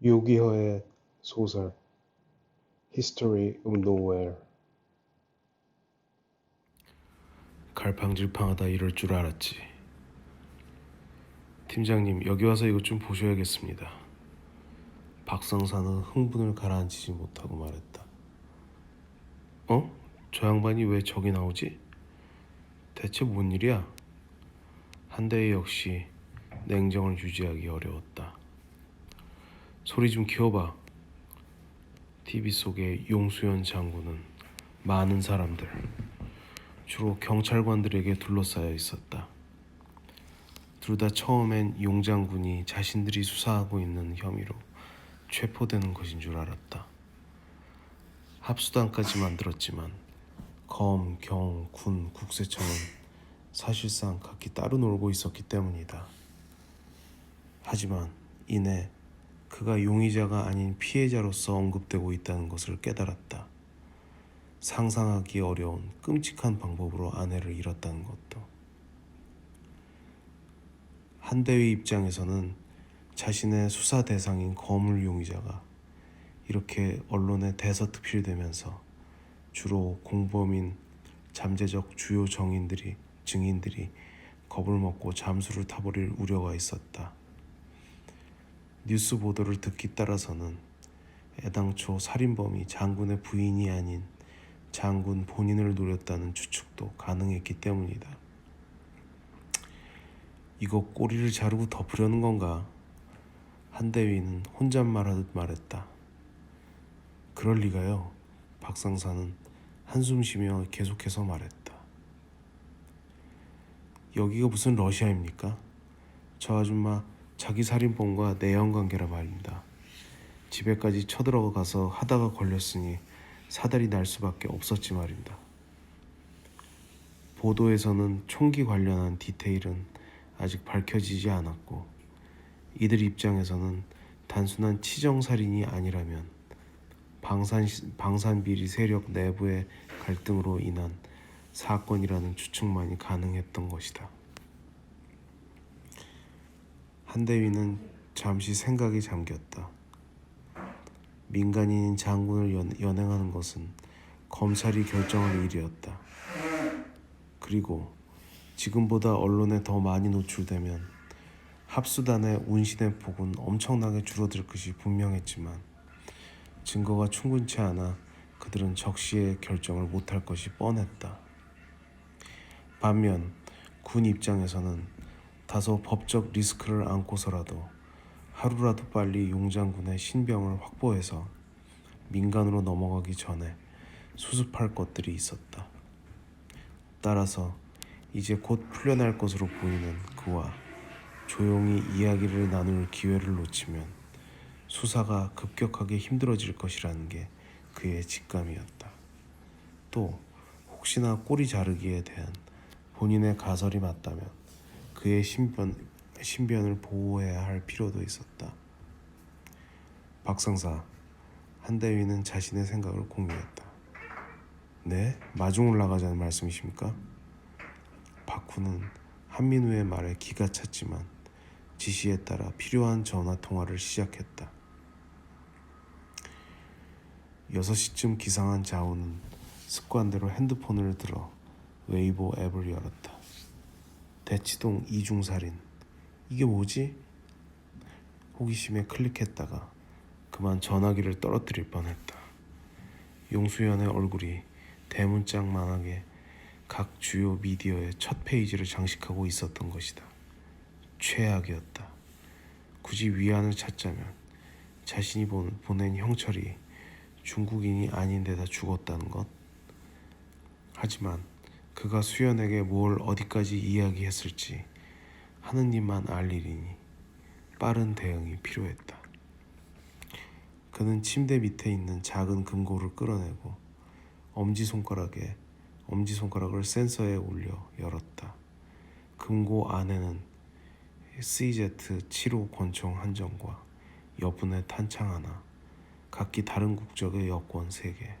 유기허의 소설 History of Nowhere. 갈팡질팡하다 이럴 줄 알았지. 팀장님, 여기 와서 이것 좀 보셔야겠습니다. 박상사는 흥분을 가라앉히지 못하고 말했다. 어? 저 양반이 왜 저기 나오지? 대체 뭔 일이야? 한대희 역시 냉정을 유지하기 어려웠다. 소리 좀 키워봐. TV 속의 용수연 장군은 많은 사람들, 주로 경찰관들에게 둘러싸여 있었다. 둘 다 처음엔 용 장군이 자신들이 수사하고 있는 혐의로 체포되는 것인 줄 알았다. 합수단까지 만들었지만 검, 경, 군, 국세청은 사실상 각기 따로 놀고 있었기 때문이다. 하지만 이내 그가 용의자가 아닌 피해자로서 언급되고 있다는 것을 깨달았다. 상상하기 어려운 끔찍한 방법으로 아내를 잃었다는 것도. 한대위 입장에서는 자신의 수사 대상인 거물 용의자가 이렇게 언론에 대서특필되면서 주로 공범인 잠재적 주요 증인들이 겁을 먹고 잠수를 타버릴 우려가 있었다. 뉴스 보도를 듣기 따라서는 애당초 살인범이 장군의 부인이 아닌 장군 본인을 노렸다는 추측도 가능했기 때문이다. 이거 꼬리를 자르고 덮으려는 건가? 한대위는 혼잣말하듯 말했다. 그럴 리가요. 박상사는 한숨 쉬며 계속해서 말했다. 여기가 무슨 러시아입니까? 저 아줌마 자기 살인범과 내연관계라 말입니다. 집에까지 쳐들어가서 하다가 걸렸으니 사달이 날 수밖에 없었지 말입니다. 보도에서는 총기 관련한 디테일은 아직 밝혀지지 않았고 이들 입장에서는 단순한 치정살인이 아니라면 방산비리 세력 내부의 갈등으로 인한 사건이라는 추측만이 가능했던 것이다. 한대위는 잠시 생각에 잠겼다. 민간인인 장군을 연행하는 것은 검찰이 결정할 일이었다. 그리고 지금보다 언론에 더 많이 노출되면 합수단의 운신의 폭은 엄청나게 줄어들 것이 분명했지만 증거가 충분치 않아 그들은 적시에 결정을 못할 것이 뻔했다. 반면 군 입장에서는 다소 법적 리스크를 안고서라도 하루라도 빨리 용장군의 신병을 확보해서 민간으로 넘어가기 전에 수습할 것들이 있었다. 따라서 이제 곧 풀려날 것으로 보이는 그와 조용히 이야기를 나눌 기회를 놓치면 수사가 급격하게 힘들어질 것이라는 게 그의 직감이었다. 또 혹시나 꼬리 자르기에 대한 본인의 가설이 맞다면 그의 신변을 보호해야 할 필요도 있었다. 박상사, 한대위는 자신의 생각을 공유했다. 네? 마중을 나가자는 말씀이십니까? 박후는 한민우의 말에 기가 찼지만 지시에 따라 필요한 전화통화를 시작했다. 6시쯤 기상한 자우는 습관대로 핸드폰을 들어 웨이보 앱을 열었다. 대치동 이중살인. 이게 뭐지? 호기심에 클릭했다가 그만 전화기를 떨어뜨릴 뻔했다. 용수연의 얼굴이 대문짝만하게 각 주요 미디어의 첫 페이지를 장식하고 있었던 것이다. 최악이었다. 굳이 위안을 찾자면 자신이 보낸 형철이 중국인이 아닌 데다 죽었다는 것. 하지만 그가 수연에게 뭘 어디까지 이야기했을지 하느님만 알 일이니 빠른 대응이 필요했다. 그는 침대 밑에 있는 작은 금고를 끌어내고 엄지손가락을 센서에 올려 열었다. 금고 안에는 CZ75 권총 한 정과 여분의 탄창 하나, 각기 다른 국적의 여권 3개,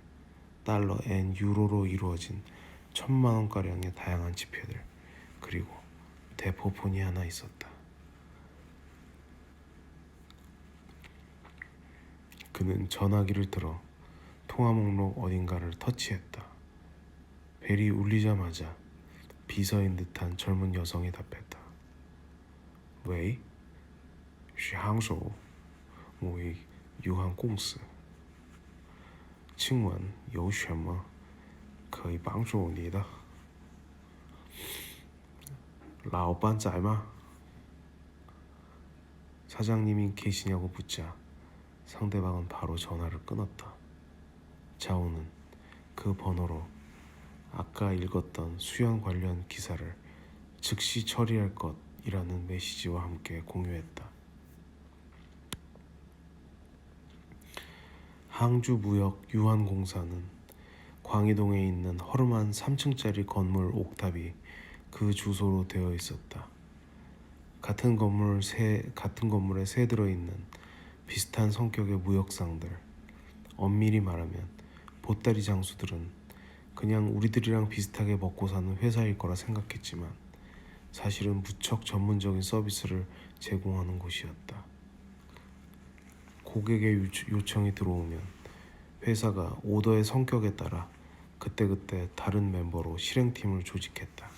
달러, 엔, 유로로 이루어진 1,000만원가량의 다양한 지폐들, 그리고 대포폰이 하나 있었다. 그는 전화기를 들어 통화 목록 어딘가를 터치했다. 벨이 울리자마자 비서인 듯한 젊은 여성이 답했다. 喂，是杭州某有限公司，请问有什么可以帮助你的？老板在吗？ 사장님이 계시냐고 묻자 상대방은 바로 전화를 끊었다. 자오는 그 번호로 아까 읽었던 수연 관련 기사를 즉시 처리할 것이라는 메시지와 함께 공유했다. 항주무역유한공사는 광희동에 있는 허름한 3층짜리 건물 옥탑이 그 주소로 되어 있었다. 같은 건물에 새 들어있는 비슷한 성격의 무역상들, 엄밀히 말하면 보따리 장수들은 그냥 우리들이랑 비슷하게 먹고 사는 회사일 거라 생각했지만 사실은 무척 전문적인 서비스를 제공하는 곳이었다. 고객의 요청이 들어오면 회사가 오더의 성격에 따라 그때그때 다른 멤버로 실행팀을 조직했다.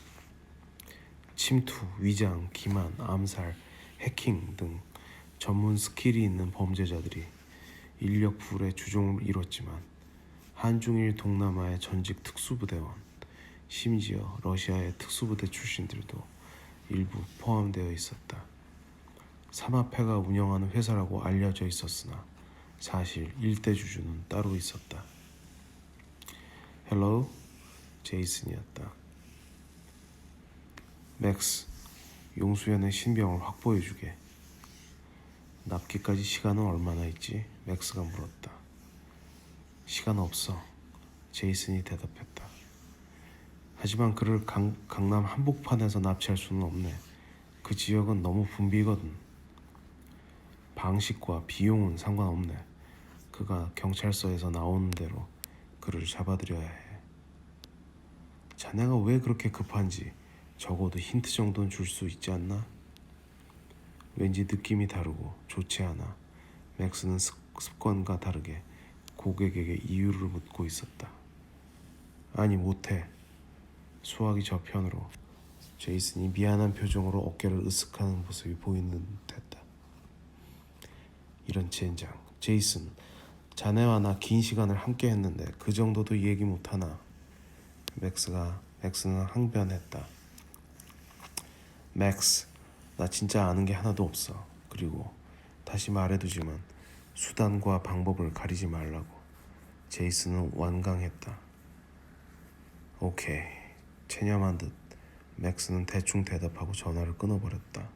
침투, 위장, 기만, 암살, 해킹 등 전문 스킬이 있는 범죄자들이 인력풀의 주종을 이뤘지만 한중일 동남아의 전직 특수부대원, 심지어 러시아의 특수부대 출신들도 일부 포함되어 있었다. 사마페가 운영하는 회사라고 알려져 있었으나 사실 일대 주주는 따로 있었다. 헬로우, 제이슨이었다. 맥스, 용수연의 신병을 확보해주게. 납기까지 시간은 얼마나 있지? 맥스가 물었다. 시간 없어, 제이슨이 대답했다. 하지만 그를 강남 한복판에서 납치할 수는 없네. 그 지역은 너무 붐비거든. 방식과 비용은 상관없네. 그가 경찰서에서 나오는 대로 그를 잡아들여야 해. 자네가 왜 그렇게 급한지 적어도 힌트 정도는 줄 수 있지 않나? 왠지 느낌이 다르고 좋지 않아 맥스는 습관과 다르게 고객에게 이유를 묻고 있었다. 아니, 못해. 수화기 저편으로 제이슨이 미안한 표정으로 어깨를 으쓱하는 모습이 보이는 듯했다. 이런 젠장. 제이슨, 자네와 나 긴 시간을 함께 했는데 그 정도도 얘기 못하나? 맥스는 항변했다. 맥스, 나 진짜 아는 게 하나도 없어. 그리고 다시 말해두지만 수단과 방법을 가리지 말라고. 제이슨은 완강했다. 오케이. 체념한 듯 맥스는 대충 대답하고 전화를 끊어버렸다.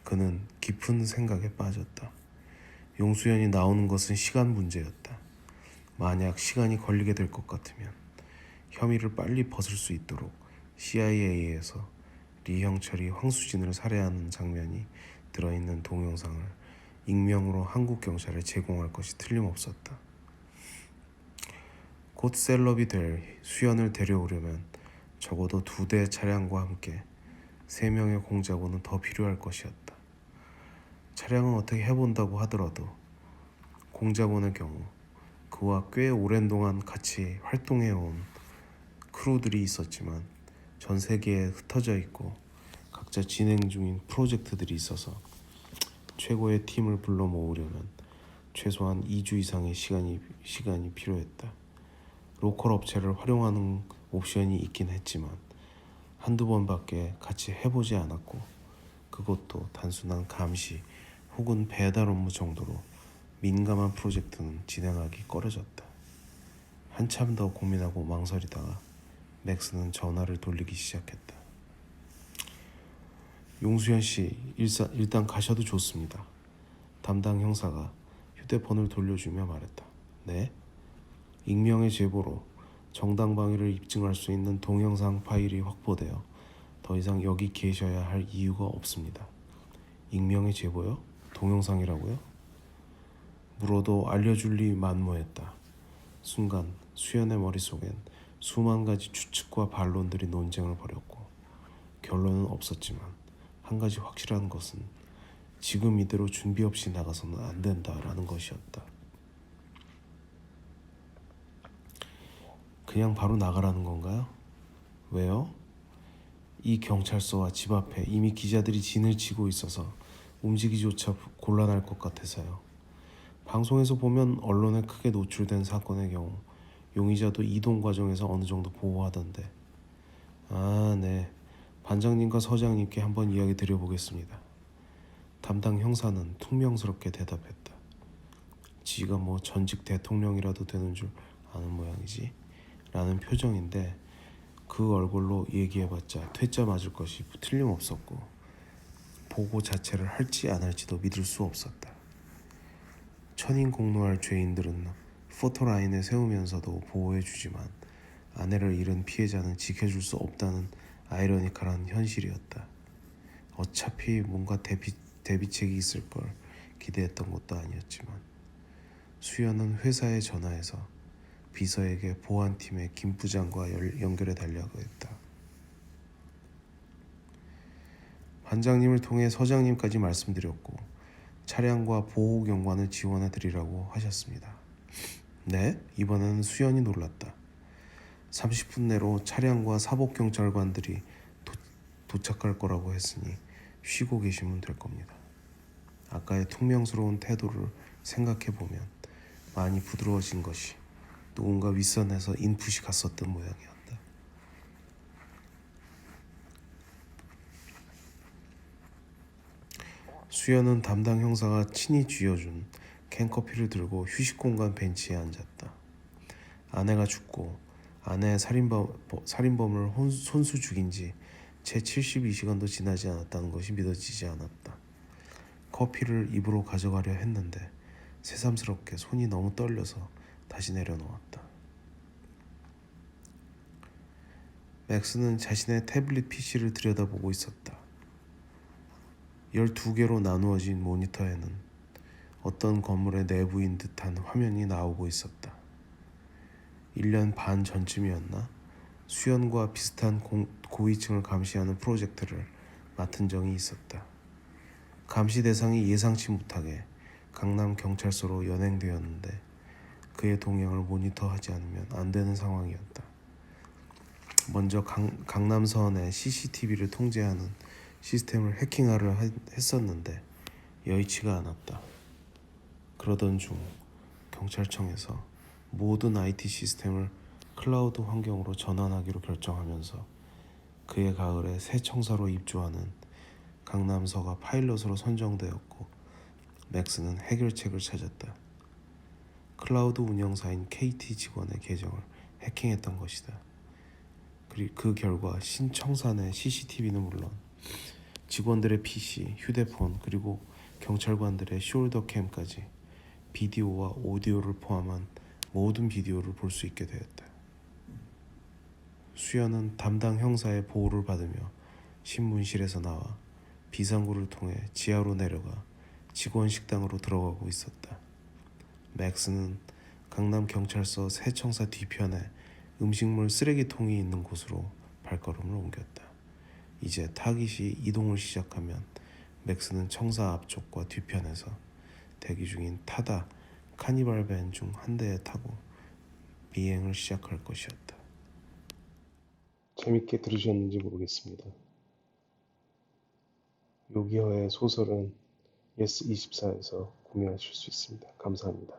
그는 깊은 생각에 빠졌다. 용수연이 나오는 것은 시간 문제였다. 만약 시간이 걸리게 될 것 같으면 혐의를 빨리 벗을 수 있도록 CIA에서 리형철이 황수진을 살해하는 장면이 들어있는 동영상을 익명으로 한국 경찰에 제공할 것이 틀림없었다. 곧 셀럽이 될 수연을 데려오려면 적어도 2대 차량과 함께 3명의 공작원은 더 필요할 것이었다. 차량은 어떻게 해본다고 하더라도 공작원의 경우 그와 꽤 오랜 동안 같이 활동해온 크루들이 있었지만 전 세계에 흩어져 있고 각자 진행 중인 프로젝트들이 있어서 최고의 팀을 불러 모으려면 최소한 2주 이상의 시간이 필요했다. 로컬 업체를 활용하는 옵션이 있긴 했지만 한두 번밖에 같이 해보지 않았고 그것도 단순한 감시 혹은 배달 업무 정도로 민감한 프로젝트는 진행하기 꺼려졌다. 한참 더 고민하고 망설이다가 맥스는 전화를 돌리기 시작했다. 용수연 씨, 일단 가셔도 좋습니다. 담당 형사가 휴대폰을 돌려주며 말했다. 네? 익명의 제보로 정당방위를 입증할 수 있는 동영상 파일이 확보되어 더 이상 여기 계셔야 할 이유가 없습니다. 익명의 제보요? 동영상이라고요? 물어도 알려줄 리 만무했다. 순간 수연의 머릿속엔 수만 가지 추측과 반론들이 논쟁을 벌였고 결론은 없었지만 한 가지 확실한 것은 지금 이대로 준비 없이 나가서는 안 된다라는 것이었다. 그냥 바로 나가라는 건가요? 왜요? 이 경찰서와 집 앞에 이미 기자들이 진을 치고 있어서 움직이기조차 곤란할 것 같아서요. 방송에서 보면 언론에 크게 노출된 사건의 경우 용의자도 이동 과정에서 어느 정도 보호하던데. 아, 네. 반장님과 서장님께 한번 이야기 드려보겠습니다. 담당 형사는 퉁명스럽게 대답했다. 지가 뭐 전직 대통령이라도 되는 줄 아는 모양이지? 라는 표정인데 그 얼굴로 얘기해봤자 퇴짜 맞을 것이 틀림없었고 보고 자체를 할지 안 할지도 믿을 수 없었다. 천인공노할 죄인들은 포토라인에 세우면서도 보호해주지만 아내를 잃은 피해자는 지켜줄 수 없다는 아이러니컬한 현실이었다. 어차피 뭔가 대비책이 있을 걸 기대했던 것도 아니었지만 수연은 회사에 전화해서 비서에게 보안팀의 김 부장과 연결해 달라고 했다. 반장님을 통해 서장님까지 말씀드렸고 차량과 보호경관을 지원해 드리라고 하셨습니다. 네? 이번에는 수연이 놀랐다. 30분 내로 차량과 사복경찰관들이 도착할 거라고 했으니 쉬고 계시면 될 겁니다. 아까의 퉁명스러운 태도를 생각해보면 많이 부드러워진 것이 누군가 윗선에서 인풋이 갔었던 모양이었다. 수연은 담당 형사가 친히 쥐어준 캔커피를 들고 휴식공간 벤치에 앉았다. 아내가 죽고 아내의 살인범을 손수 죽인 지 채 72시간도 지나지 않았다는 것이 믿어지지 않았다. 커피를 입으로 가져가려 했는데 새삼스럽게 손이 너무 떨려서 다시 내려놓았다. 맥스는 자신의 태블릿 PC를 들여다보고 있었다. 12개로 나누어진 모니터에는 어떤 건물의 내부인 듯한 화면이 나오고 있었다. 1년 반 전쯤이었나? 수연과 비슷한 고위층을 감시하는 프로젝트를 맡은 적이 있었다. 감시 대상이 예상치 못하게 강남 경찰서로 연행되었는데 그의 동향을 모니터하지 않으면 안 되는 상황이었다. 먼저 강남 서원의 CCTV를 통제하는 시스템을 해킹하려 했었는데 여의치가 않았다. 그러던 중 경찰청에서 모든 IT 시스템을 클라우드 환경으로 전환하기로 결정하면서 그해 가을에 새 청사로 입주하는 강남서가 파일럿으로 선정되었고 맥스는 해결책을 찾았다. 클라우드 운영사인 KT 직원의 계정을 해킹했던 것이다. 그리고 그 결과 신청사 내 CCTV는 물론 직원들의 PC, 휴대폰 그리고 경찰관들의 숄더캠까지 비디오와 오디오를 포함한 모든 비디오를 볼 수 있게 되었다. 수연은 담당 형사의 보호를 받으며 신문실에서 나와 비상구를 통해 지하로 내려가 직원 식당으로 들어가고 있었다. 맥스는 강남 경찰서 새청사 뒤편에 음식물 쓰레기통이 있는 곳으로 발걸음을 옮겼다. 이제 타깃이 이동을 시작하면 맥스는 청사 앞쪽과 뒤편에서 대기 중인 타다 카니발 밴 중 한 대에 타고 미행을 시작할 것이었다. 재밌게 들으셨는지 모르겠습니다. 요기허의 소설은 예스24에서 구매하실 수 있습니다. 감사합니다.